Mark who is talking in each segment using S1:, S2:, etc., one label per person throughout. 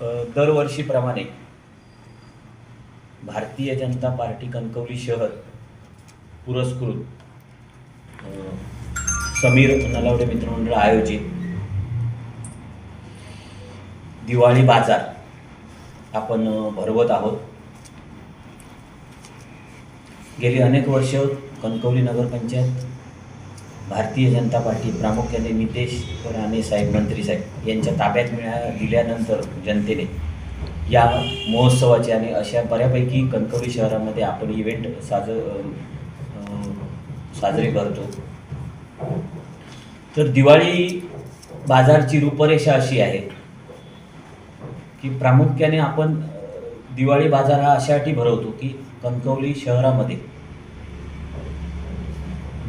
S1: दरवर्षीप्रमाणे भारतीय जनता पार्टी कणकवली शहर पुरस्कृत समीर नलावडे मित्रमंडळ आयोजित दिवाळी बाजार आपण भरवत आहोत। गेली अनेक वर्ष कणकवली नगरपंचायत भारतीय जनता पार्टी प्रामुख्याने नितेश राणे साहेब मंत्री साहेब यांच्या ताब्यात दिल्यानंतर जनतेने या महोत्सवाचे आणि अशा बऱ्यापैकी कणकवली शहरामध्ये आपण इव्हेंट साजरे करतो। तर दिवाळी बाजारची रूपरेषा अशी आहे की प्रामुख्याने आपण दिवाळी बाजार हा अशासाठी भरवतो की कणकवली शहरामध्ये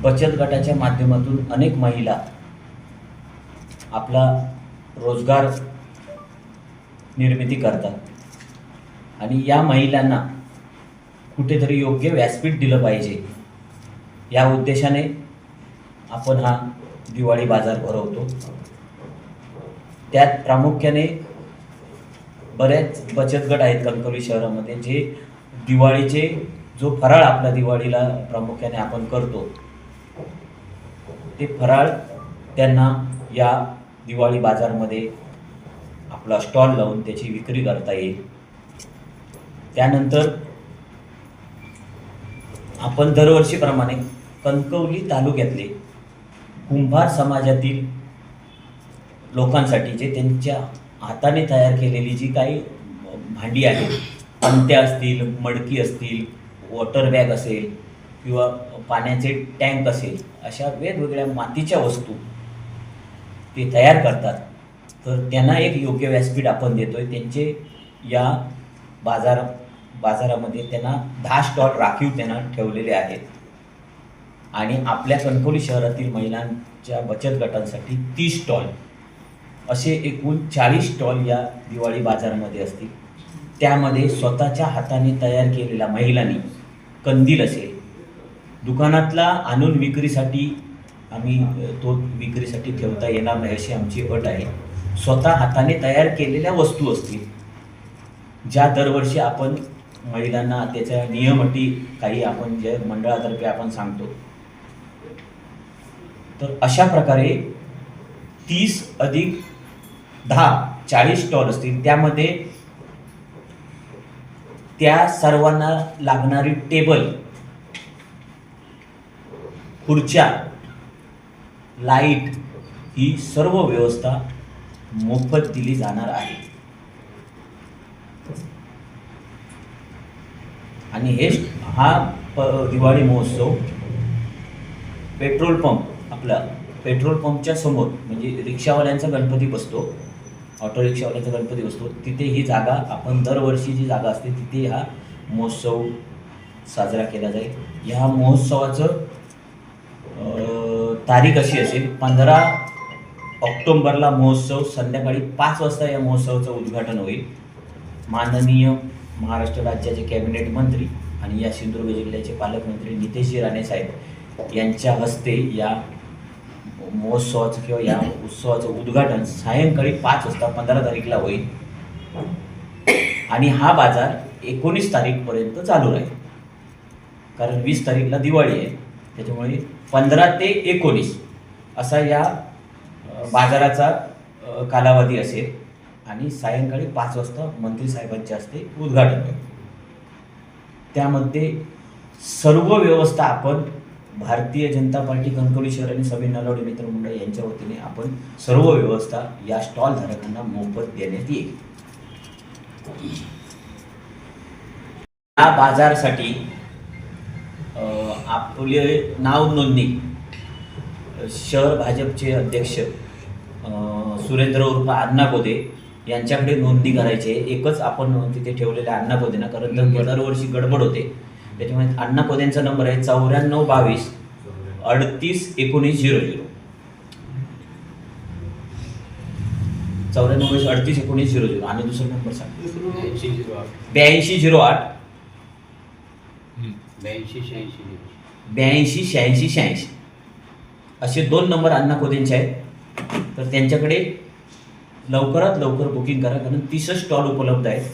S1: बचत गटाच्या माध्यमातून अनेक महिला आपला रोजगार निर्मिती करतात आणि या महिलांना कुठेतरी योग्य व्यासपीठ दिलं पाहिजे या उद्देशाने आपण हा दिवाळी बाजार भरवतो। त्यात प्रामुख्याने बरेच बचत गट आहेत कणकवली शहरामध्ये जे दिवाळीचे जो फराळ आपल्या दिवाळीला प्रामुख्याने आपण करतो ते फराळ त्यांना या दिवाळी बाजारमध्ये आपला स्टॉल लावून त्याची विक्री करता येईल। त्यानंतर आपण दरवर्षीप्रमाणे कणकवली तालुक्यातले कुंभार समाजातील लोकांसाठी जे त्यांच्या हाताने तयार केलेली जी काही भांडी आहेत, अंत्या असतील, मडकी असतील, वॉटर बॅग असेल किंवा पाण्याचे टँक असेल, अशा वेगवेगळ्या मातीच्या वस्तू ते तयार करतात। तर त्यांना एक योग्य व्यासपीठ आपण देतोय। त्यांचे या बाजारामध्ये त्यांना 10 स्टॉल राखीव त्यांना ठेवलेले आहेत आणि आपल्या कणकवली शहरातील महिलांच्या बचत गटांसाठी 30 स्टॉल असे एकूण 40 स्टॉल या दिवाळी बाजारामध्ये असतील। त्यामध्ये स्वतःच्या हाताने तयार केलेल्या महिलांनी कंदील असेल, दुकानातला आणून विक्रीसाठी आम्ही तो विक्रीसाठी ठेवता येणार नाही अशी आमची अट आहे। स्वतः हाताने तयार केलेल्या वस्तू असतील ज्या दरवर्षी आपण महिलांना त्याच्या नियम अटी काही आपण जे मंडळातर्फे आपण सांगतो। तर अशा प्रकारे 30 अधिक 10 40 स्टॉल असतील। त्यामध्ये त्या सर्वांना लागणारी टेबल, खुर्च्या, लाईट ही सर्व व्यवस्था मोफत दिली जाणार आहे। आणि हा दिवाळी महोत्सव पेट्रोल पंप आपला पेट्रोल पंपच्या समोर म्हणजे रिक्षावाल्यांचा गणपती बसतो, ऑटो रिक्षावाल्यांचा गणपती बसतो, तिथे ही जागा आपण दरवर्षी जी जागा असते तिथे हा महोत्सव साजरा केला जाईल। ह्या महोत्सवाचं तारीख अशी असेल 15 ऑक्टोंबरला महोत्सव संध्याकाळी 5 वाजता या महोत्सवाचं उद्घाटन होईल। माननीय महाराष्ट्र राज्याचे कॅबिनेट मंत्री आणि या सिंधुदुर्ग जिल्ह्याचे पालकमंत्री नितेशजी राणे साहेब यांच्या हस्ते या महोत्सवाचं किंवा या उत्सवाचं उद्घाटन सायंकाळी 5 वाजता 15 तारीखला होईल आणि हा बाजार 19 तारीखपर्यंत चालू राहील। कारण 20 तारीखला दिवाळी आहे, त्याच्यामुळे 15 ते 19 असा या बाजाराचा कालावधी असेल आणि सायंकाळी 5 वाजता मंत्री साहेबांच्या हस्ते उद्घाटन होईल। त्यामध्ये सर्व व्यवस्था आपण भारतीय जनता पार्टी कणकवली शहर आणि समीर नलावडे मित्रमंडळ यांच्या वतीने आपण सर्व व्यवस्था या स्टॉल धारकांना मोफत देण्यात येईल। या बाजारासाठी आपले नाव नोंदणी शहर भाजपचे अध्यक्ष सुरेंद्र उर्फ अण्णा गोदे यांच्याकडे नोंदणी करायची आहे। एकच आपण तिथे ठेवलेल्या अण्णा गोदेना, कारण दरवर्षी गडबड होते, त्याच्यामुळे अण्णा गोदेंचा नंबर आहे 9422 38 19 00 9422 38 19 00 आणि दुसरा नंबर सांग 8208 82 86 86 असे 2 नंबर अण्णा गोदेंचे आहेत। तर त्यांच्याकडे लवकरात लवकर बुकिंग करा, कारण 30 स्टॉल उपलब्ध आहेत.